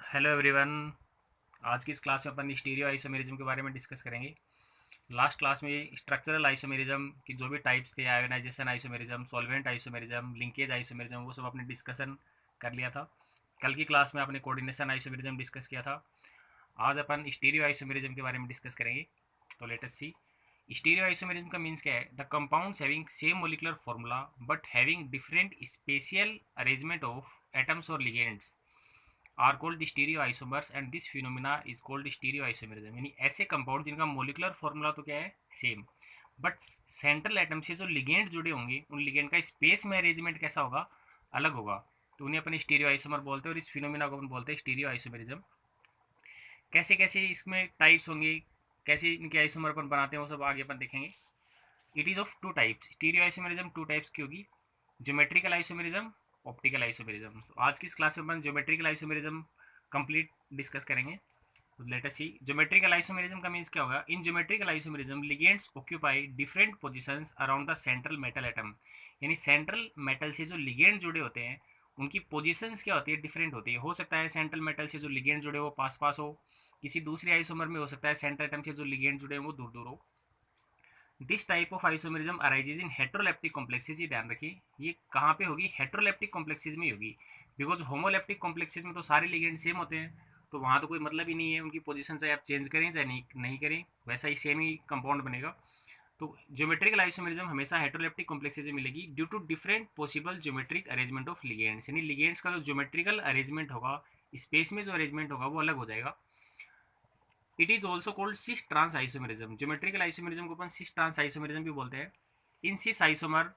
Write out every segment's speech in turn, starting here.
Hello everyone. आज की इस क्लास में अपन स्टीरियो आइसोमेरिज्म के बारे में डिस्कस करेंगे। लास्ट क्लास में स्ट्रक्चरल आइसोमेरिज्म की जो भी टाइप्स थे, ionisation isomerism, solvent isomerism, linkage isomerism, वो सब अपने डिस्कशन कर लिया था। कल की क्लास में आपने कोऑर्डिनेशन आइसोमेरिज्म डिस्कस किया था। आज अपन स्टीरियो आइसोमेरिज्म के बारे में डिस्कस करेंगे। तो let us see. Stereo isomerism का मीन्स क्या है? The compounds having same molecular formula but having different spatial arrangement of atoms और ligands are called stereo isomers and this phenomena is called stereo isomerism. यानी ऐसे compound जिनका molecular formula तो क्या है, सेम, बट सेंट्रल एटम से जो ligand जुड़े होंगे उन लिगेंड का स्पेस में अरेंजमेंट कैसा होगा, अलग होगा। तो उन्हें अपन स्टीरियो आइसोमर बोलते हैं और इस फिनोमिना को अपन बोलते हैं स्टीरियो आइसोमेरिज्म। कैसे कैसे इसमें टाइप्स होंगे, कैसे इनके आइसोमर अपन बनाते हैं, वो सब आगे अपन देखेंगे। It is of two types. Stereo isomerism two types की होगी, ज्योमेट्रिकल आइसोमेरिज्म, ऑप्टिकल आइसोमेरिज्म। तो आज की इस क्लास में अपन ज्योमेट्रिकल आइसोमेरिज्म कंप्लीट डिस्कस करेंगे। Let us see. Geometrical isomerism का मींस क्या होगा? In geometrical isomerism ligands occupy different positions around the central metal atom. यानी सेंट्रल मेटल से जो लिगेंड जुड़े होते हैं उनकी पोजीशंस क्या होती है, डिफरेंट होती है। हो सकता है सेंट्रल मेटल से जो लिगेंड जुड़े हो पास पास हो, किसी दूसरे आइसोमर में हो सकता है सेंट्रल एटम से जो लिगेंड जुड़े हैं वो दूर दूर हो। This type of isomerism arises in heteroleptic complexes. ये ध्यान रखिए, ये कहाँ पे होगी? हेट्रोलेप्टिक कॉम्प्लेक्सेज में होगी। बिकॉज होमोलेप्टिक कॉम्प्लेक्सेज में तो सारे लिगेंड सेम होते हैं, तो वहाँ तो कोई मतलब ही नहीं है उनकी पोजीशन, चाहे आप चेंज करें चाहे नहीं करें, वैसा ही सेम ही कंपाउंड बनेगा। तो ज्योमेट्रिकल आइसोमेरिज्म हमेशा हेट्रोलेप्टिक कॉम्प्लेक्सेज में मिलेगी due to different possible geometric arrangement of ligands. यानी लिगेंड्स का जो ज्योमेट्रिकल अरेंजमेंट होगा, स्पेस में जो अरेंजमेंट होगा वो अलग हो जाएगा। It is also called cis trans isomerism. Geometrical isomerism को अपन सिस ट्रांस आइसोमेरिज्म भी बोलते हैं। In cis isomer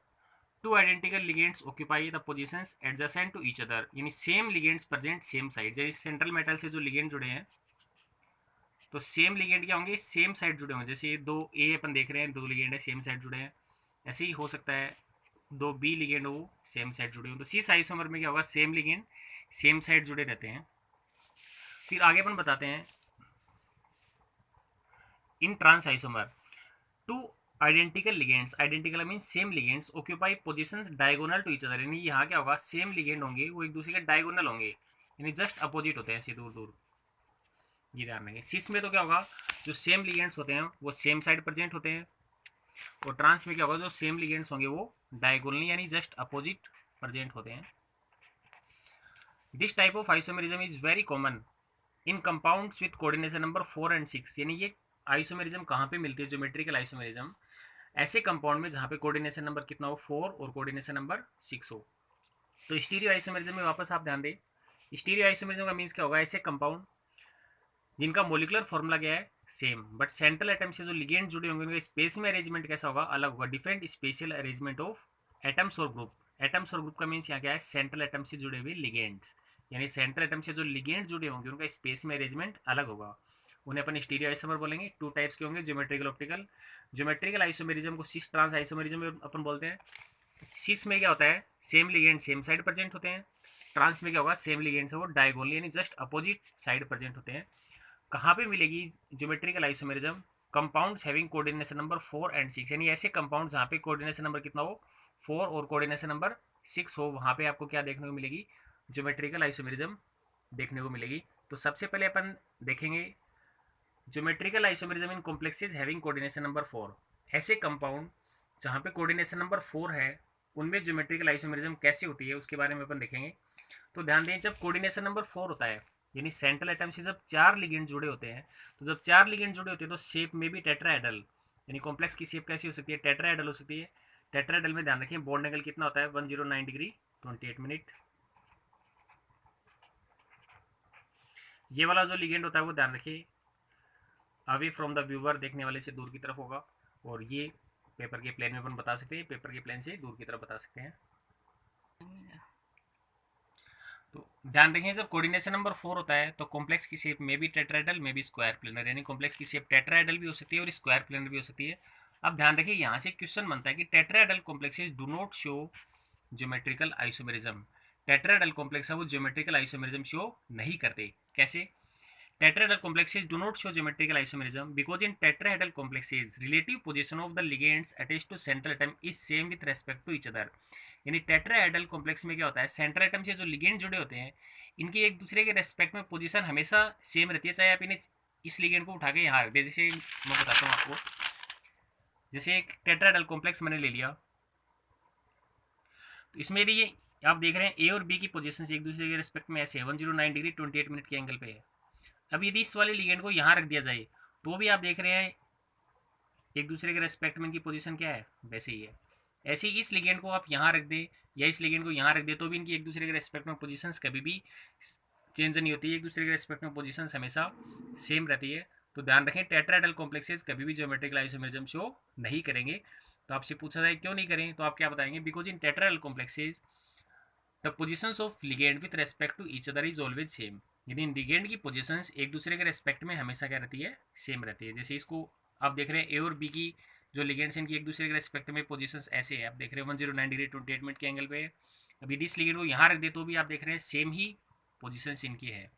two identical ligands occupy the positions adjacent to each other. यानी same ligands present same side. जैसे सेंट्रल मेटल से जो ligand जुड़े हैं तो सेम लिगेंड क्या होंगे, सेम साइड जुड़े होंगे। जैसे दो ए अपन देख रहे हैं, दो लिगेंड है सेम साइड जुड़े हैं, ऐसे ही हो सकता है दो बी लिगेंड हो सेम साइड जुड़े हो। तो सिस आइसोमर में क्या होगा, सेम लिगेंड सेम साइड जुड़े रहते हैं। फिर आगे अपन बताते हैं in trans isomer two identical ligands, identical mean same ligands occupy positions diagonal to each other. यानी यहाँ क्या होगा, सेम लिगेंड होंगे वो एक दूसरे के डायगोनल होंगे, यानी जस्ट अपोजिट होते हैं, ऐसे दूर दूर। ये ध्यान रखें। सिस में तो क्या होगा, जो सेम लिगेंड्स होते हैं वो सेम साइड प्रेजेंट होते हैं, और ट्रांस में क्या होगा, जो सेम लिगेंड्स होंगे वो डायगोनली यानी जस्ट अपोजिट प्रेजेंट होते हैं। This type of isomerism is very common in compounds with coordination number 4 और 6। यानी ये आइसोमेरिज्म कहाँ पे मिलती है, ज्योमेट्रिकल आइसोमेरिज्म ऐसे कंपाउंड में जहाँ पे कोऑर्डिनेशन नंबर कितना हो, 4 और कोऑर्डिनेशन नंबर 6 हो। तो स्टीरियो आइसोमेरिज्म में वापस आप ध्यान दें, स्टीरियो आइसोमेरिज्म का मीन्स क्या होगा, ऐसे कंपाउंड जिनका मोलिकुलर फॉर्मूला क्या है, सेम, बट सेंट्रल एटम से जो लिगेंड जुड़े होंगे उनका स्पेस में अरेंजमेंट कैसा होगा, अलग होगा। Different special arrangement of atoms और ग्रुप। एटम्स और ग्रुप का मीन्स यहाँ क्या है, सेंट्रल एटम से जुड़े हुए लिगेंड्स। यानी सेंट्रल एटम से जो लिगेंड जुड़े होंगे उनका स्पेस में अरेंजमेंट अलग होगा, उन्हें अपन स्टीरियो आइसोमर बोलेंगे। टू टाइप्स के होंगे, ज्योमेट्रिकल ऑप्टिकल। ज्योमेट्रिकल आइसोमेरिज्म को सिस ट्रांस आइसोमेरिज्म में अपन बोलते हैं। सिस में क्या होता है, same ligand same side present होते हैं। ट्रांस में क्या होगा, सेम लिगेंड से वो डायगोनली यानी जस्ट अपोजिट साइड प्रेजेंट होते हैं। कहाँ पे मिलेगी geometrical isomerism? Compounds having coordination number 4 और 6। यानी ऐसे कंपाउंड जहाँ पे कोऑर्डिनेशन नंबर कितना हो, 4 और कोऑर्डिनेशन नंबर 6 हो, वहाँ पे आपको क्या देखने को मिलेगी, ज्योमेट्रिकल आइसोमेरिज्म देखने को मिलेगी। तो सबसे पहले अपन देखेंगे geometrical isomerism in complexes having coordination number 4। ऐसे कंपाउंड जहाँ पे कोऑर्डिनेशन नंबर 4 है उनमें ज्योमेट्रिकल आइसोमेरिज्म कैसे होती है उसके बारे में अपन देखेंगे। तो ध्यान दें, जब कोऑर्डिनेशन नंबर 4 होता है यानी सेंट्रल एटम से जब 4 लिगेंड जुड़े होते हैं, तो जब 4 लिगेंड जुड़े होते हैं तो शेप में भी टेट्राहेड्रल, यानी कॉम्प्लेक्स की शेप कैसी हो सकती है, टेट्राहेड्रल हो सकती है। टेट्राहेड्रल में ध्यान रखें बॉन्ड एंगल कितना होता है, 109 डिग्री 28 मिनट। ये वाला जो लिगेंड होता है वो ध्यान रखिए अवे फ्रॉम द व्यूवर, देखने वाले से दूर की तरफ होगा, और ये पेपर के प्लेन में अपन बता सकते हैं, पेपर के प्लेन से दूर की तरफ बता सकते हैं। तो ध्यान रखें, जब कोऑर्डिनेशन नंबर 4 होता है तो कॉम्प्लेक्स की शेप में भी टेट्राहेड्रल में भी स्क्वायर प्लेनर, यानी कॉम्प्लेक्स की शेप टेट्राहेड्रल भी हो सकती है और स्क्वायर प्लेनर भी हो सकती है। अब ध्यान रखिए, यहाँ से क्वेश्चन बनता है कि tetrahedral complexes do not show geometrical isomerism. Tetrahedral complex है वो ज्योमेट्रिकल आइसोमेरिज्म शो नहीं करते। कैसे? tetrahedral complexes do not show geometrical isomerism because in tetrahedral complexes relative position of the ligands attached to central atom is same with respect to each other. यानी tetrahedral complex में क्या होता है, central atom से जो ligand जुड़े होते हैं इनकी एक दूसरे के रेस्पेक्ट में पोजीशन हमेशा सेम रहती है, चाहे आप इन्हें इस लिगेंड को उठा के यहाँ रख दे। जैसे मैं बताता हूँ आपको, जैसे एक टेट्राहेड्रल कॉम्प्लेक्स मैंने ले लिया, तो इसमें यदि ये आप देख रहे हैं ए और बी की पोजीशन एक दूसरे के रेस्पेक्ट में ऐसे है 109 डिग्री 28 मिनट के एंगल पे है। अब यदि इस वाले लिगेंड को यहाँ रख दिया जाए तो भी आप देख रहे हैं एक दूसरे के रेस्पेक्ट में इनकी पोजीशन क्या है, वैसे ही है। ऐसे ही इस लिगेंड को आप यहाँ रख दें या इस लिगेंड को यहाँ रख दें तो भी इनकी एक दूसरे के रेस्पेक्ट में पोजीशंस कभी भी चेंज नहीं होती है, एक दूसरे के रेस्पेक्ट में पोजीशंस हमेशा सेम रहती है। तो ध्यान रखें टेट्राहेड्रल कॉम्प्लेक्सेस कभी भी ज्योमेट्रिकल आइसोमेरिज्म शो नहीं करेंगे। तो आपसे पूछा जाए क्यों नहीं करें, तो आप क्या बताएंगे, because in tetrahedral complexes the positions of ligand with respect to each other is always same. यदि लिगेंड की पोजीशंस एक दूसरे के रेस्पेक्ट में हमेशा क्या रहती है, सेम रहती है। जैसे इसको आप देख रहे हैं ए और बी की जो लिगेंड्स इनकी एक दूसरे के रेस्पेक्ट में पोजीशंस ऐसे है, आप देख रहे हैं 109 डिग्री 28 मिनट के एंगल पे। अब यदि इस लिगेंड को यहाँ रख दे तो भी आप देख रहे हैं सेम ही पोजीशंस इनकी है।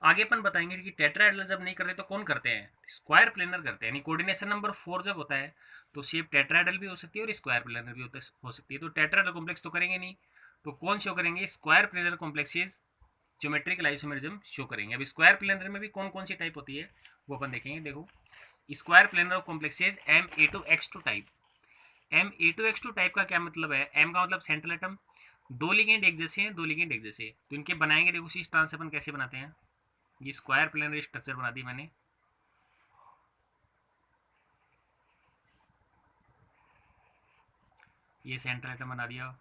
आगे अपन बताएंगे कि टेट्राहेड्रल जब नहीं करते तो कौन करते हैं, स्क्वायर प्लेनर करते हैं। यानी कोऑर्डिनेशन नंबर 4 जब होता है तो शेप टेट्राहेड्रल भी हो सकती है और स्क्वायर प्लेनर भी हो सकती है। तो टेट्राहेड्रल कॉम्प्लेक्स तो करेंगे नहीं, तो कौन शो करेंगे, square planar complexes geometrical isomerism show करेंगे। अब स्क्वायर प्लेनर में भी कौन कौन सी टाइप होती है वो अपन देखेंगे। देखो square planar complexes Ma2X2 type. Ma2X2 type का क्या मतलब है, M का मतलब सेंट्रल एटम, दो लिगेंड एक जैसे हैं, दो लिगेंड एक जैसे, तो इनके बनाएंगे। देखो इस ट्रांस अपन कैसे बनाते हैं, ये स्क्वायर प्लेनर स्ट्रक्चर बना दी मैंने। ये सेंट्रल एटम बना दिया।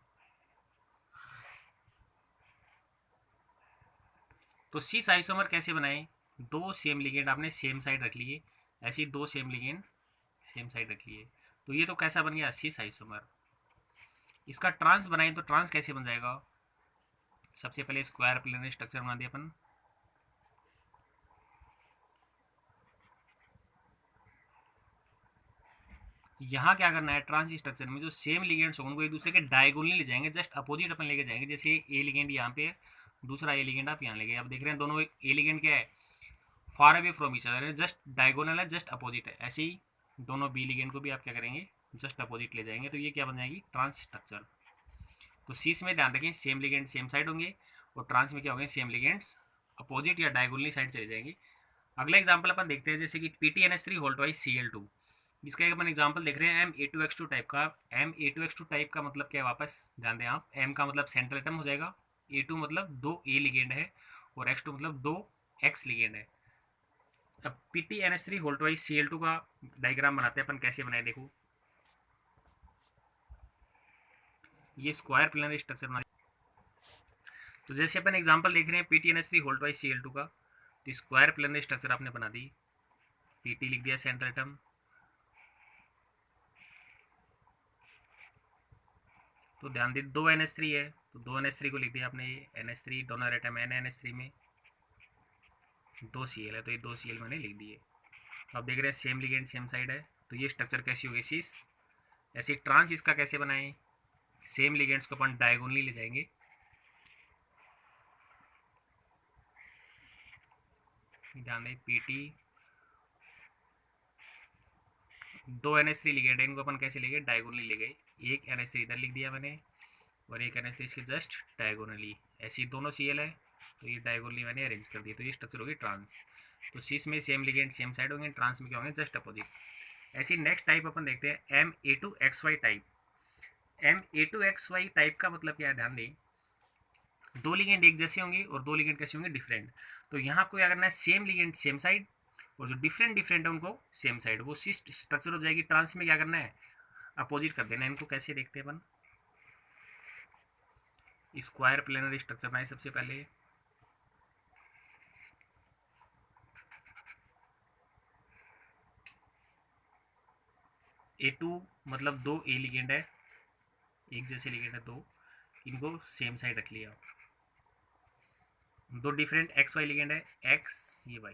तो सिस आइसोमर कैसे बनाए, दो सेम लिगेंड आपने सेम साइड रख लिए, ऐसी दो सेम लिगेंड सेम साइड रख लिए, तो ये तो कैसा बन गया, सिस आइसोमर। इसका ट्रांस बनाए तो ट्रांस कैसे बन जाएगा, सबसे पहले स्क्वायर प्लेनर स्ट्रक्चर बना दिया अपन। यहाँ क्या करना है, ट्रांस स्ट्रक्चर में जो सेम लिगेंड्स होंगे उनको एक दूसरे के डायगोनली ले जाएंगे, जस्ट अपोजिट अपन लेके जाएंगे। जैसे ए लिगेंड यहाँ पे, दूसरा ए लिगेंड आप यहाँ लेके, आप देख रहे हैं दोनों ए लिगेंड क्या है, far away from each other, just diagonal है, जस्ट अपोजिट है। ऐसे ही दोनों बी लिगेंड को भी आप क्या करेंगे, जस्ट अपोजिट ले जाएंगे, तो ये क्या बन जाएगी, ट्रांस स्ट्रक्चर। तो सीस में ध्यान रखें सेम लिगेंड सेम साइड होंगे, और ट्रांस में क्या होंगे, सेम लिगेंड्स अपोजिट या डायगोनली साइड चले जाएंगे। अगला एग्जाम्पल अपन देखते हैं, जैसे कि PTNS3 होल ट्वाइस Cl2, इसका एक अपन एग्जाम्पल देख रहे हैं Ma2X2 टाइप का। Ma2X2 टाइप का मतलब क्या है, वापस ध्यान दें आप, M का मतलब सेंट्रल एटम हो जाएगा, A2 मतलब दो A लिगेंड है, और X2 मतलब दो X लिगेंड है। अब PTNS3 होल ट्वाइस Cl2 का डायग्राम बनाते हैं अपन, कैसे बनाए देखो, ये स्क्वायर प्लेनर स्ट्रक्चर बना। तो जैसे अपन एग्जाम्पल देख रहे हैं PTNS3 होल ट्वाइस Cl2 का, तो स्क्वायर प्लेनर स्ट्रक्चर आपने बना दी, PT लिख दिया सेंट्रल एटम, तो ध्यान दे दो NH3 है, तो दो NH3 को लिख दिया आपने, ये NH3 डोनर एटम NH3 में दो Cl है, तो ये दो Cl मैंने लिख दिए। तो आप देख रहे हैं सेम लिगेंड सेम साइड है, तो ये स्ट्रक्चर कैसी होगी, सिस। ऐसे ट्रांस इसका कैसे बनाएं, सेम लिगेंड्स को अपन डायगोनली ले जाएंगे, ध्यान दें PT दो NH3 लिगेंड है, इनको अपन कैसे ले गए, डायगोनली ले गए। एक NH3 इधर लिख दिया मैंने, और एक NH3 इसके जस्ट डायगोनली, ऐसी दोनों Cl है, तो ये डायगोनली मैंने अरेंज कर दिया, तो ये स्ट्रक्चर होगी ट्रांस। तो सिस में सेम लिगेंड सेम साइड होंगे, ट्रांस में क्या होंगे, जस्ट अपोजिट। ऐसी नेक्स्ट टाइप अपन देखते हैं Ma2XY टाइप। Ma2XY टाइप का मतलब क्या है, ध्यान दें, दो लिगेंड एक जैसे होंगे और दो लिगेंड कैसे होंगे, डिफरेंट। तो यहाँ आपको क्या करना है, सेम लिगेंड सेम साइड, और जो डिफरेंट डिफरेंट है उनको सेम साइड, वो सिस स्ट्रक्चर हो जाएगी। ट्रांस में क्या करना है, अपोजिट कर देना। इनको कैसे देखते हैं अपन, स्क्वायर प्लेनर स्ट्रक्चर बनाए सबसे पहले, A2 मतलब दो A लिगेंड है, एक जैसे लिगेंड है दो, इनको सेम साइड रख लिया। दो डिफरेंट XY लिगेंड है, X ये Y,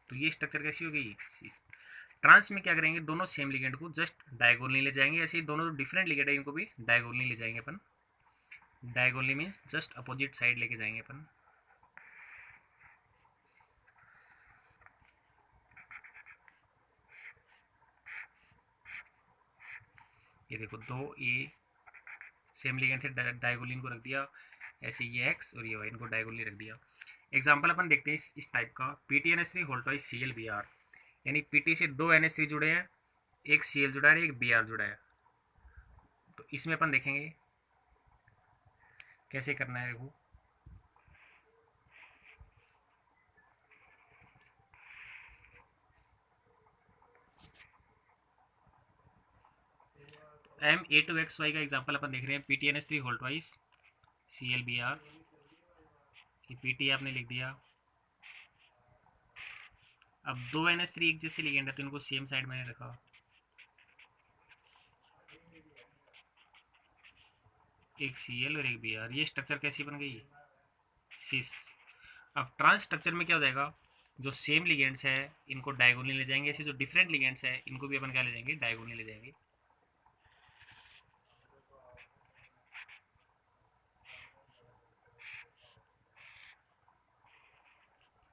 तो ये स्ट्रक्चर कैसी हो गई, सिस। ट्रांस में क्या करेंगे, दोनों सेम लिगेंड को जस्ट डायगोनली ले जाएंगे, ऐसे ही दोनों डिफरेंट लिगेंड है इनको भी डायगोनली ले जाएंगे अपन। Diagonally means just opposite side लेके जाएंगे अपन। ये देखो दो ए सेम लिगेंड थे, डायगोनली इनको रख दिया, ऐसे ये एक्स और ये वाई इनको डायगोनली रख दिया। एग्जाम्पल अपन देखते हैं इस टाइप का, PTNH3 होल ट्वाइस ClBr, यानी PT से दो NH3 जुड़े हैं, एक Cl जुड़ा है, एक Br जुड़ा है। तो इसमें अपन देखेंगे कैसे करना है। देखो Ma2XY का एग्जाम्पल अपन देख रहे हैं, PTNH3 होल ट्वाइस ClBr, ये PT आपने लिख दिया। अब दो NH3 एक जैसे लिगेंड है तो इनको सेम साइड में रखा, एक Cl और एक Br, ये स्ट्रक्चर कैसी बन गई, सिस। अब ट्रांस स्ट्रक्चर में क्या हो जाएगा, जो सेम लिगेंड्स है इनको डायगोनली ले जाएंगे, ऐसे जो डिफरेंट लिगेंड्स है इनको भी अपन क्या ले जाएंगे, डायगोनली ले जाएंगे।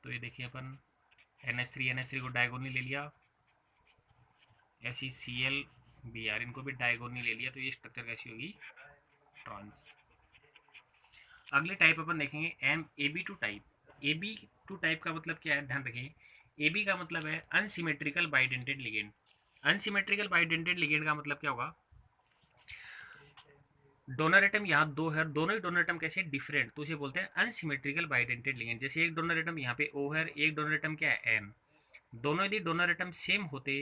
तो ये देखिए अपन NH3 को डायगोनली ले लिया, ऐसी ClBr इनको भी डायगोनली ले लिया, तो ये स्ट्रक्चर कैसी होगी, ट्रांस। अगली टाइप अपन देखेंगे AB2 टाइप। AB2 टाइप का मतलब क्या है, ध्यान रखें, AB का मतलब है unsymmetrical bidentate ligand. Unsymmetrical bidentate ligand का मतलब क्या होगा, डोनर एटम यहाँ दो है, दोनों ही डोनर एटम कैसे डिफरेंट, तो उसे बोलते हैं अनसिमेट्रिकल बाइडेंटेड लिगेंड। जैसे एक डोनर एटम यहाँ पे O है, एक डोनर एटम क्या है N, दोनों यदि डोनर एटम सेम होते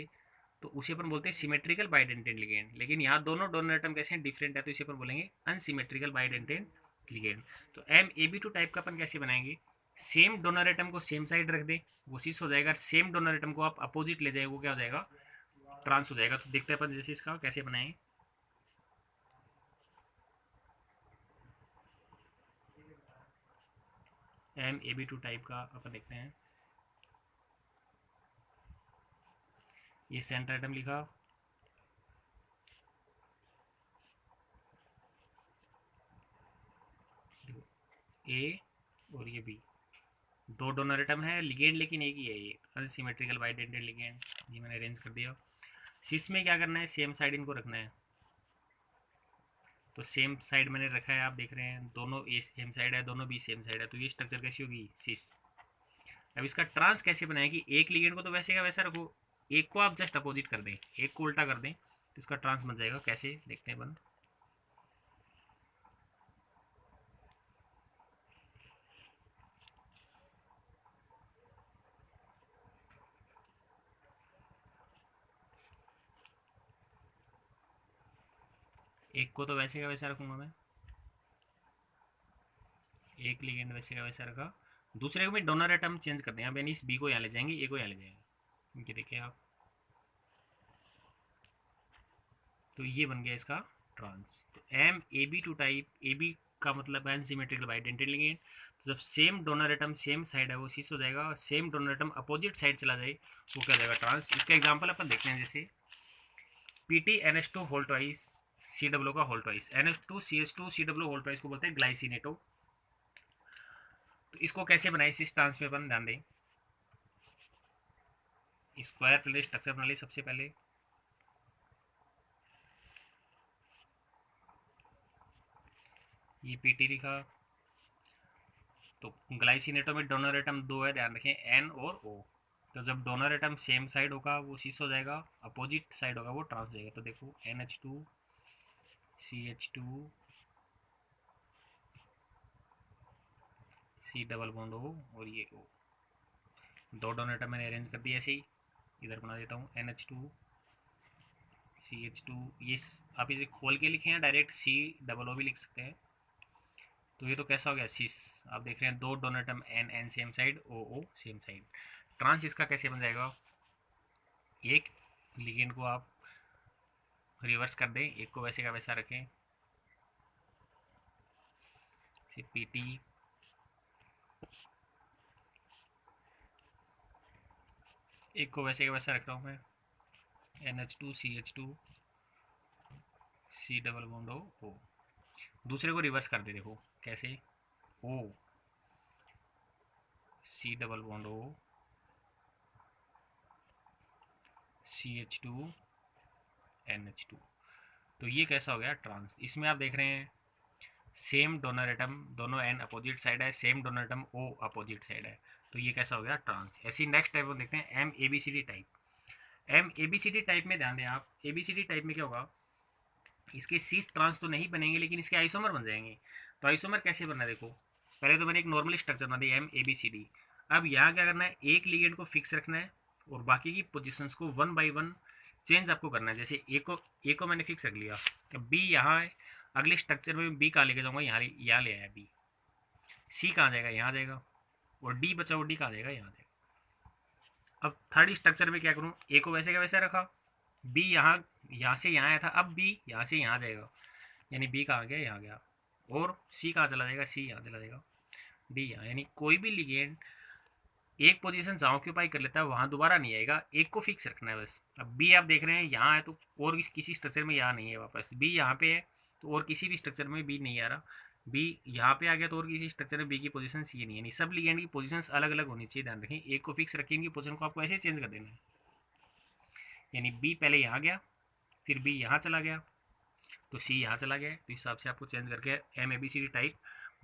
तो उसे अपन बोलते हैं सिमेट्रिकल बाइडेंटेड लिगेंड। लेकिन यहाँ दोनों डोनर एटम कैसे डिफरेंट है तो इसे अपन बोलेंगे अनसिमेट्रिकल बाइडेंटेड लिगेंड। तो MAB2 टाइप का अपन कैसे बनाएंगे, सेम डोनर एटम को सेम साइड रख दे, वो सिस हो जाएगा, सेम डोनर एटम को आप अपोजिट ले जाए, वो क्या हो जाएगा, ट्रांस हो जाएगा। तो देखते हैं अपन जैसे इसका कैसे बनाएंगे। MAB2 टाइप का अपन देखते हैं, ये सेंटर एटम लिखा, A और ये B, दो डोनर एटम है, लिगेंड लेकिन एक ही है, ये अनसिमेट्रिकल बाइडेंटेड लिगेंड, ये मैंने अरेंज कर दिया। सिस में क्या करना है, सेम साइड इनको रखना है, तो सेम साइड मैंने रखा है, आप देख रहे हैं दोनों ए सेम साइड है, दोनों बी सेम साइड है, तो ये स्ट्रक्चर कैसी होगी, सिस। अब इसका ट्रांस कैसे बनाए कि एक लिगेंड को तो वैसे का वैसा रखो, एक को आप जस्ट अपोजिट कर दें, एक को उल्टा कर दें, तो इसका ट्रांस बन जाएगा। कैसे देखते हैं अपन, एक को तो वैसे का वैसा रखूंगा मैं, एक लिगेंड वैसे का वैसा रखा, दूसरे को भी डोनर एटम चेंज कर दें, अब यानी इस बी को यहाँ ले जाएंगे, ए को यहाँ ले जाएंगे, ये देखिए आप, तो ये बन गया इसका ट्रांस। तो MAB2 टाइप, AB का मतलब है अनसिमेट्रिकल बाइडेंटेड लिगेंड, तो जब same donor atom same side है वो सिस हो जाएगा, और same donor atom opposite side चला जाए वो क्या जाएगा, ट्रांस। इसका एग्जांपल अपन देखते हैं, जैसे PTNH2 होल ट्वाइस CW का whole twice, NH2CH2 CW whole twice को बोलते हैं ग्लाइसिनेटो। तो इसको कैसे बनाए, इस ट्रांस में अपन ध्यान दें, स्क्वायर प्लेट स्ट्रक्चर बना ली सबसे पहले, ये PT लिखा, तो ग्लाइसिनेटो में डोनर एटम दो है, ध्यान रखें N और O, तो जब डोनर एटम सेम साइड होगा वो सिस हो जाएगा, अपोजिट साइड होगा वो ट्रांस हो जाएगा। तो देखो NH2 CH2 C double bond O और ये O, दो डोनर एटम मैंने अरेंज कर दिया, ऐसे ही इधर बना देता हूँ NH2 CH2, ये आप इसे खोल के लिखें या डायरेक्ट COO भी लिख सकते हैं। तो ये तो कैसा हो गया, सिस। आप देख रहे हैं दो donor atom N same side, O same side. Trans इसका कैसे बन जाएगा, एक लिगेंड को आप रिवर्स कर दें, एक को वैसे का वैसा रखें, PT, एक को वैसे का वैसा रख रहा हूँ मैं, NH2 CH2 C double bond O, दूसरे को रिवर्स कर दे, देखो कैसे, O C double bond O CH2 NH2, तो ये कैसा हो गया ट्रांस। इसमें आप देख रहे हैं सेम डोनर एटम, दोनों एन अपोजिट साइड है, सेम डोनर एटम ओ अपोजिट साइड है, तो ये कैसा हो गया ट्रांस। ऐसी नेक्स्ट टाइप को देखते हैं M A B C D type. M A B C D type में ध्यान दें आप, A B C D type में क्या होगा, इसके सीस ट्रांस तो नहीं बनेंगे लेकिन इसके आइसोमर बन जाएंगे। तो आइसोमर कैसे बनना है देखो, पहले तो मैंने एक नॉर्मल स्ट्रक्चर बना दिया M A B C D. अब यहाँ क्या करना है, एक लिगेंड को फिक्स रखना है और बाकी की पोजिशंस को वन बाई वन चेंज आपको करना है। जैसे ए को मैंने फिक्स रख लिया, अब बी यहाँ है, अगले स्ट्रक्चर में बी कहाँ लेके जाऊँगा, यहाँ ले आया बी। सी कहाँ जाएगा, यहाँ जाएगा, और डी बचा वो डी कहाँ जाएगा, यहाँ जाएगा। अब थर्ड स्ट्रक्चर में क्या करूँ, ए को वैसे का वैसे रखा, बी यहाँ से यहाँ आया था, अब बी यहाँ से यहाँ जाएगा, यानी बी कहाँ गया, यहाँ गया, और सी कहाँ चला जाएगा, सी यहाँ चला जाएगा, डी यहाँ। यानी कोई भी लिगेंड एक पोजीशन जहाँ ऑक्यूपाई कर लेता है वहाँ दोबारा नहीं आएगा, एक को फिक्स रखना है बस। अब बी आप देख रहे हैं यहाँ है, तो और किसी स्ट्रक्चर में यहाँ नहीं है, वापस बी यहाँ पे है तो और किसी भी स्ट्रक्चर में बी नहीं आ रहा, बी यहाँ पे आ गया तो और किसी स्ट्रक्चर में बी की पोजीशन सी नहीं है। नहीं, सब लिगेंड की पोजीशंस अलग अलग होनी चाहिए, ध्यान रखें। एक को फिक्स रखें, इनकी पोजीशन को आपको ऐसे चेंज कर देना है, यानी बी पहले यहाँ गया, फिर बी यहाँ चला गया, तो सी यहाँ चला गया, तो इस हिसाब से आपको चेंज करके M A B C D type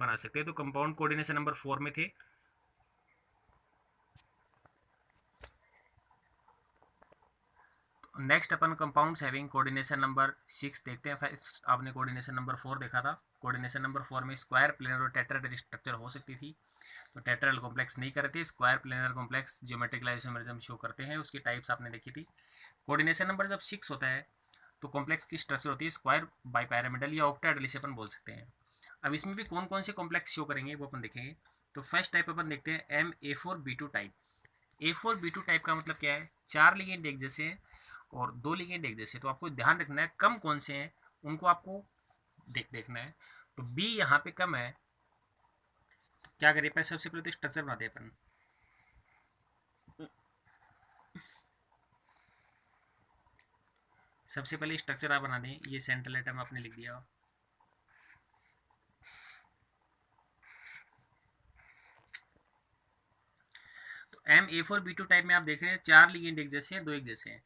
बना सकते हैं। तो कंपाउंड कोऑर्डिनेशन नंबर 4 में थे। नेक्स्ट अपन कंपाउंड्स हैविंग कोऑर्डिनेशन नंबर 6 देखते हैं। फर्स्ट आपने कोऑर्डिनेशन नंबर 4 देखा था। कोऑर्डिनेशन नंबर 4 में स्क्वायर प्लेनर और टेट्राहेड्रल स्ट्रक्चर हो सकती थी, तो टेट्राहेड्रल कॉम्प्लेक्स नहीं करते, square planar complex geometrical isomerism show करते हैं, उसकी टाइप्स आपने देखी थी। कोऑर्डिनेशन नंबर जब 6 होता है तो कॉम्प्लेक्स की स्ट्रक्चर होती है स्क्वायर बाइपैरामिडल या ऑक्टाहेड्रल, इसे अपन बोल सकते हैं। अब इसमें भी कौन कौन से कॉम्प्लेक्स शो करेंगे वो अपन देखेंगे। तो फर्स्ट टाइप अपन देखते हैं M A four B two type. A four B two type का मतलब क्या है, 4 लिगेंड एक जैसे हैं और 2 लिगेंड एक जैसे, तो आपको ध्यान रखना है कम कौन से हैं उनको आपको देखना है। तो बी यहाँ पे कम है, तो क्या करिए, पहले सबसे पहले तो स्ट्रक्चर बनाते हैं अपन। सबसे पहले स्ट्रक्चर आप बना दें, ये सेंट्रल एटम आपने लिख दिया। तो M A four B two type में आप देख रहे हैं 4 लिगेंड एक जैसे हैं, 2 एक जैसे हैं।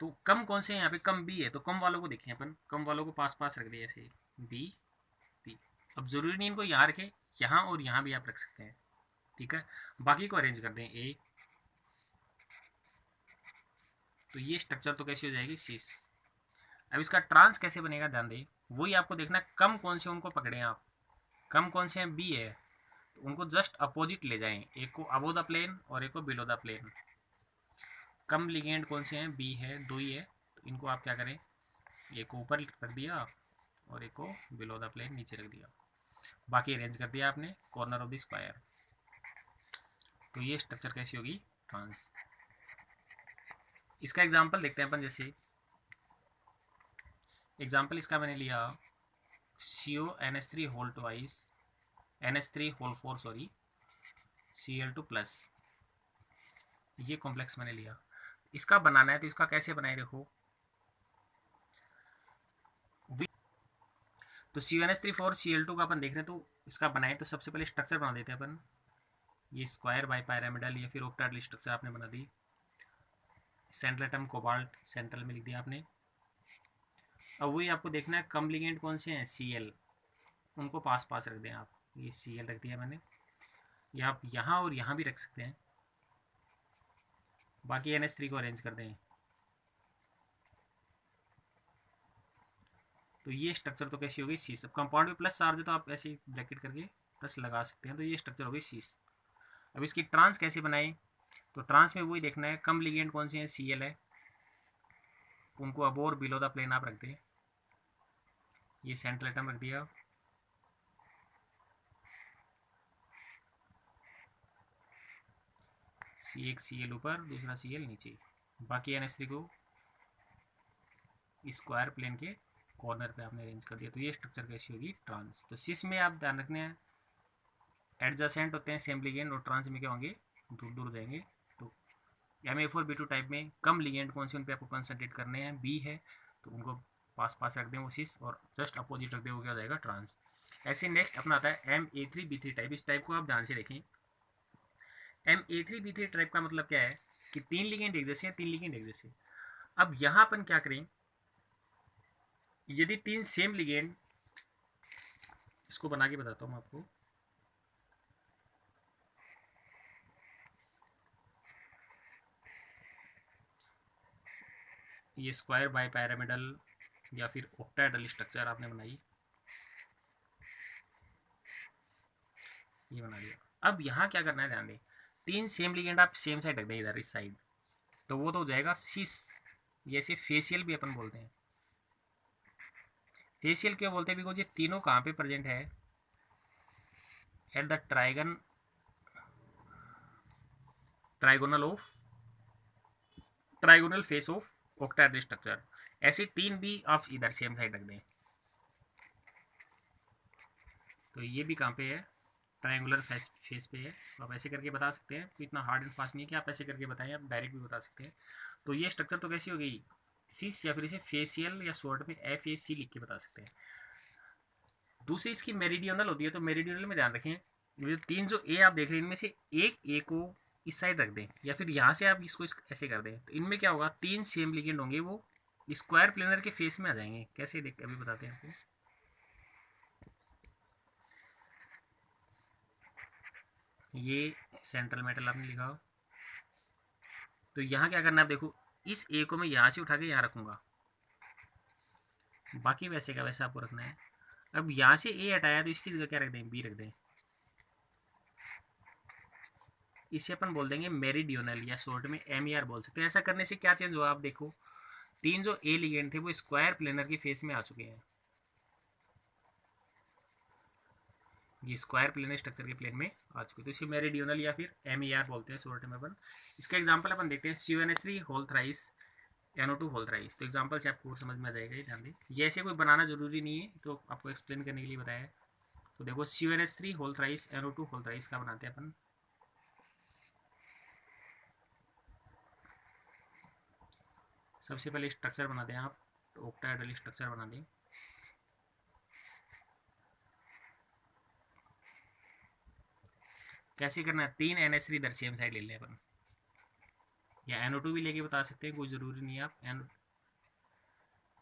तो कम कौन से हैं यहाँ पे, कम बी है, तो कम वालों को देखें अपन, कम वालों को पास पास रख दिया ऐसे बी बी। अब जरूरी नहीं इनको यहाँ रखें, यहाँ और यहाँ भी आप रख सकते हैं, ठीक है। बाकी को अरेंज कर दें ए, तो ये स्ट्रक्चर तो कैसी हो जाएगी, सीस। अब इसका ट्रांस कैसे बनेगा, ध्यान दें, वही आपको देखना कम कौन से उनको पकड़े आप। कम कौन से हैं, बी है, तो उनको जस्ट अपोजिट ले जाएं, एक को अबो द प्लेन और एक को बिलो द प्लेन। कम लिगेंड कौन से हैं, बी है, 2 ही है, तो इनको आप क्या करें, एक को ऊपर रख दिया और एक को बिलो द प्लेन नीचे रख दिया, बाकी अरेंज कर दिया आपने कॉर्नर ऑफ द स्क्वायर। तो ये स्ट्रक्चर कैसी होगी, ट्रांस। इसका एग्जांपल देखते हैं अपन। जैसे एग्जांपल इसका मैंने लिया CO NH3 whole twice NH3 whole 4 sorry Cl2 प्लस, ये कॉम्प्लेक्स मैंने लिया। इसका बनाना है तो इसका कैसे बनाए, देखो, तो CnH3 Cl2 का अपन देख रहे हैं, तो इसका बनाए तो सबसे पहले स्ट्रक्चर बना देते हैं अपन। ये स्क्वायर बाई पैरामिडल या फिर ऑक्टाहेड्रल स्ट्रक्चर आपने बना दी। सेंट्रल एटम कोबाल्ट सेंट्रल में लिख दिया आपने। अब वही आपको देखना है कम लिगेंड कौन से हैं, Cl, उनको पास पास रख दें आप। ये Cl रख दिया मैंने, या आप यहाँ और यहाँ भी रख सकते हैं, बाकी NH3 को अरेंज कर दें। तो ये स्ट्रक्चर तो कैसी होगी, सीस। अब कंपाउंड में प्लस चार्ज है तो आप ऐसे ही ब्रैकेट करके प्लस लगा सकते हैं, तो ये स्ट्रक्चर होगी सीस। अब इसकी ट्रांस कैसे बनाए, तो ट्रांस में वही देखना है कम लिगेंड कौन से हैं, Cl है, उनको अब और बिलो द प्लेन आप रख दें। ये सेंट्रल एटम रख दिया, एक Cl ऊपर दूसरा Cl नीचे, बाकी NH3 को स्क्वायर प्लेन के कॉर्नर पे आपने अरेंज कर दिया। तो ये स्ट्रक्चर कैसी होगी, ट्रांस। तो सिस में आप ध्यान रखने हैं एडजेसेंट होते हैं सेम लिगेंड, और ट्रांस में क्या होंगे, दूर दूर जाएंगे। तो Ma4B2 टाइप में कम लिगेंड कौन से उन पे आपको कंसंट्रेट करने हैं, बी है, तो उनको पास पास रख दें वो सिस, और जस्ट अपोजिट रख दें वो क्या हो जाएगा, ट्रांस। ऐसे नेक्स्ट अपना आता है Ma3B3 टाइप। इस टाइप को आप ध्यान से देखें। Ma3B3 टाइप का मतलब क्या है कि 3 लिगेंड एक जैसे हैं, 3 लिगेंड एक जैसे। अब यहाँ अपन क्या करें, यदि तीन सेम लिगेंड, इसको बना के बताता हूँ आपको, ये स्क्वायर बाय पैरामिडल या फिर ऑक्टाहेड्रल स्ट्रक्चर आपने बनाई, ये बना दिया। अब यहाँ क्या करना है, ध्यान दें, तीन सेम लिगेंड आप सेम साइड रख दें इधर इस साइड, तो वो तो हो जाएगा सिस, जैसे फेशियल भी अपन बोलते हैं। फेशियल क्यों बोलते हैं, बिकॉज ये तीनों कहाँ पे प्रेजेंट है, at the trigonal face of octahedral structure. ऐसे तीन भी आप इधर सेम साइड रख दें, तो ये भी कहाँ पे है, ट्रायंगुलर फेस पे है। तो आप ऐसे करके बता सकते हैं, तो इतना हार्ड एंड फास्ट नहीं है कि आप ऐसे करके बताएं, आप डायरेक्ट भी बता सकते हैं। तो ये स्ट्रक्चर तो कैसी हो गई, सिस, या फिर इसे फेशियल या शॉर्ट में FAC लिख के बता सकते हैं। दूसरी इसकी मेरिडियनल होती है, तो मेरिडियनल में ध्यान रखें, ये तीन जो ए आप देख रहे हैं इनमें से एक ए को इस साइड रख दें, या फिर यहाँ से आप इसको ऐसे कर दें, तो इनमें क्या होगा, तीन सेम लिगेंड होंगे, वो स्क्वायर प्लेनर के फेस में आ जाएंगे। कैसे देख अभी बताते हैं आपको। ये सेंट्रल मेटल आपने लिखा हो, तो यहाँ क्या करना है, आप देखो, इस ए को मैं यहाँ से उठा के यहाँ रखूँगा, बाकी वैसे का वैसे आपको रखना है। अब यहाँ से ए हटाया तो इसकी जगह क्या रख दें, बी रख दें, इसे अपन बोल देंगे मेरिडियोनल, या शॉर्ट में MER बोल सकते हैं। ऐसा करने से क्या चेंज हुआ, आप देखो, तीन जो ए लिगेंड थे वो स्क्वायर प्लेनर की फेस में आ चुके हैं, ये स्क्वायर प्लेनर स्ट्रक्चर के प्लेन में आ चुके हैं, तो इसे मेरिडियोनल या फिर MER बोलते हैं शॉर्ट में अपन। इसका एग्जांपल अपन देखते हैं, CuNH3 whole thrice NO2 whole thrice. तो एग्जांपल से आपको समझ में आ जाएगा, ये ध्यान दें, ये ऐसे कोई बनाना जरूरी नहीं है, तो आपको एक्सप्लेन करने के लिए बताया है। तो देखो, CuNH3 whole thrice NO2 whole thrice का बनाते हैं अपन। सबसे पहले स्ट्रक्चर बना दें आप, तो ऑक्टाहेड्रल स्ट्रक्चर बना दें। कैसे करना है, तीन NH3 इधर सेम साइड ले लें अपन, या NO2 भी लेके बता सकते हैं, कोई ज़रूरी नहीं है आप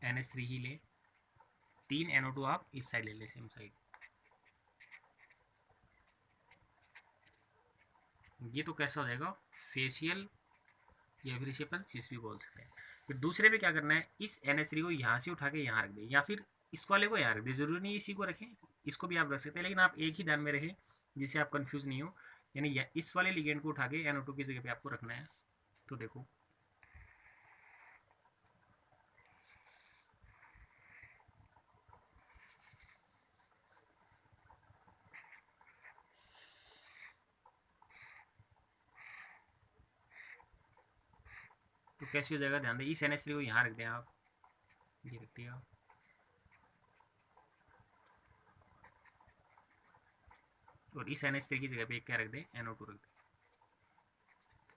NH3 ही ले, तीन NO2 आप इस साइड ले लें सेम साइड। ये तो कैसा हो जाएगा, फेशियल, या फिर इसे अपन सिस भी बोल सकते हैं। फिर दूसरे पे क्या करना है, इस NH3 को यहाँ से उठा के यहाँ रख दें, या फिर इस वाले को यहाँ रख दें, ज़रूरी नहीं इसी को रखें, इसको भी आप रख सकते हैं, लेकिन आप एक ही ध्यान में रखें जिससे आप कंफ्यूज नहीं हो, यानी इस वाले लिगेंड को उठा के NO2 की जगह पे आपको रखना है। तो देखो, तो कैसे हो जाएगा, ध्यान दें, इस NH3 को यहाँ रख दें आप, ये रख दिया, और इस NH3 की जगह पे क्या रख दें, NO2 रख दें।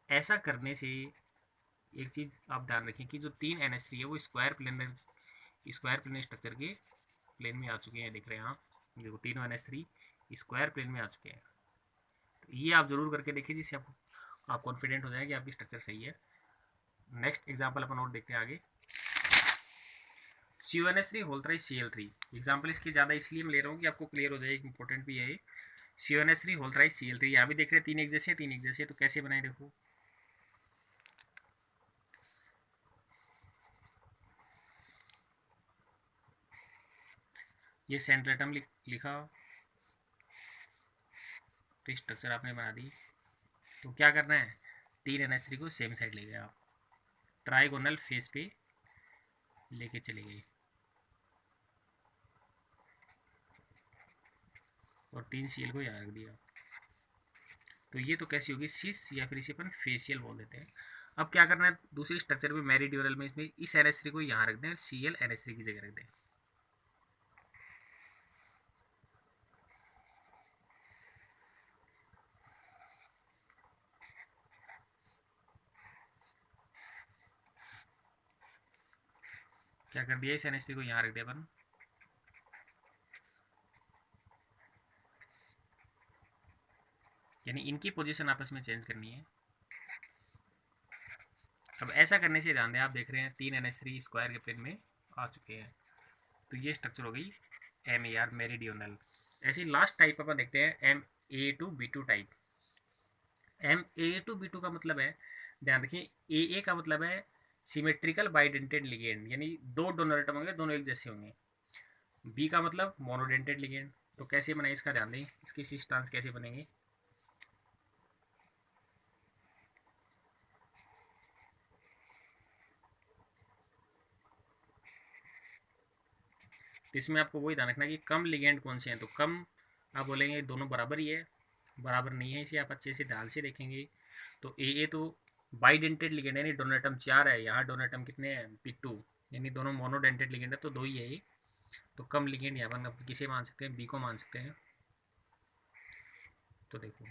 ऐसा करने से एक चीज़ आप ध्यान रखें कि जो तीन NH3 है वो स्क्वायर प्लेन स्ट्रक्चर के प्लेन में आ चुके हैं, देख रहे हैं आप, देखो तीनों NH3 स्क्वायर प्लेन में आ चुके हैं। तो ये आप जरूर करके देखिए, जिससे आप कॉन्फिडेंट हो जाए कि आपकी स्ट्रक्चर सही है। नेक्स्ट एग्जाम्पल अपन और देखते हैं आगे, CuNH3 whole thrice Cl3। Example इसके ज़्यादा इसलिए मैं ले रहा हूँ कि आपको क्लियर हो जाए, एक इंपॉर्टेंट भी है। CuNH3 होल थ्राइस Cl3, यहाँ भी देख रहे हैं तीन एक जैसे, तीन एक जैसे, तो कैसे बनाए देखो, ये सेंट्रल एटम लिखा, तो स्ट्रक्चर आपने बना दी। तो क्या करना है, तीन NH3 को सेम साइड ले गए आप, ट्राइगोनल फेस पे लेके चले गए, और तीन Cl को यहाँ रख दिया। तो ये तो कैसी होगी, सिस, या फिर इसे अपन फेशियल बोल देते हैं। अब क्या करना है, दूसरी स्ट्रक्चर में मेरिडियोनल में, इसमें इस NH3 को यहाँ रख दें, Cl NH3 की जगह रख दें। क्या कर दिया, इस NH3 को यहाँ रख दिया अपन, यानी इनकी पोजीशन आपस में चेंज करनी है। अब ऐसा करने से ध्यान दें, आप देख रहे हैं तीन NH3 स्क्वायर के प्लेन में आ चुके हैं, तो ये स्ट्रक्चर हो गई MER मेरिडियोनल। ऐसी लास्ट टाइप अपन देखते हैं MA2B2 टाइप। MA2B2 का मतलब है, ध्यान रखिए, AA का मतलब है सिमेट्रिकल बाइडेंटेड लिगेंड, यानी दो डोनर एटम होंगे, दोनों एक जैसे होंगे। बी का मतलब मोनोडेंटेड लिगेंड। तो कैसे बनाए इसका ध्यान दें, इसके सिस्टांस कैसे बनेंगे। तो इसमें आपको वही ध्यान रखना कि कम लिगेंड कौन से हैं। तो कम आप बोलेंगे दोनों बराबर ही है, बराबर नहीं है, इसे आप अच्छे से ध्यान से देखेंगे। तो AA तो बाइडेंटेड लिगेंड यानी डोनेटम 4 है, यहाँ डोनेटम कितने हैं P2, यानी दोनों मोनोडेंटेड लिगेंड है, तो दो ही है ये। तो कम लिगेंड यहाँ पर आप किसे मान सकते हैं, बी को मान सकते हैं। तो देखो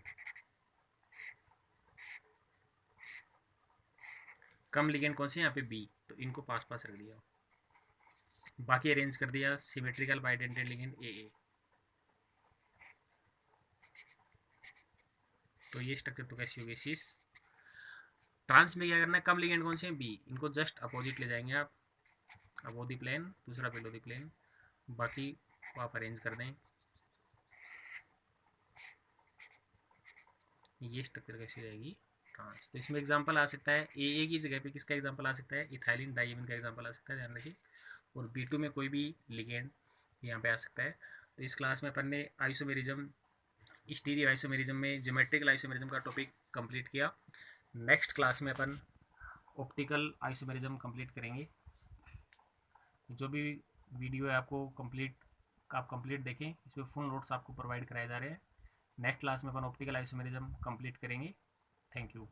कम लिगेंड कौन से यहाँ पे बी, तो इनको पास पास रख दिया, बाकी अरेंज कर दिया सिमेट्रिकल बाइडेंटेड लिगेंड AA। तो ये स्ट्रक्चर तो कैसी होगी सिस। ट्रांस में क्या करना है, कम लिगेंड कौन से हैं बी, इनको जस्ट अपोजिट ले जाएंगे आप, अपोदी प्लेन दूसरा पेलोदी प्लेन, बाकी को आप अरेंज कर दें। ये स्ट्रक्चर कैसी रहेगी ट्रांस। तो इसमें एग्जांपल आ सकता है AA की जगह पे किसका एग्जांपल आ सकता है, इथाइलिन डाइमीन का एग्जांपल आ सकता है, ध्यान रखिए। और B2 में कोई भी लिगेंड यहाँ पे आ सकता है। तो इस क्लास में अपन ने आइसोमेरिज्म, स्टीरियो आइसोमेरिज्म में ज्योमेट्रिकल आइसोमेरिज्म का टॉपिक कंप्लीट किया। नेक्स्ट क्लास में अपन ऑप्टिकल आइसोमेरिज्म कंप्लीट करेंगे। जो भी वीडियो है आपको आप कंप्लीट देखें, इसमें फुल नोट्स आपको प्रोवाइड कराए जा रहे हैं। नेक्स्ट क्लास में अपन ऑप्टिकल आइसोमेरिज्म कंप्लीट करेंगे। Thank you.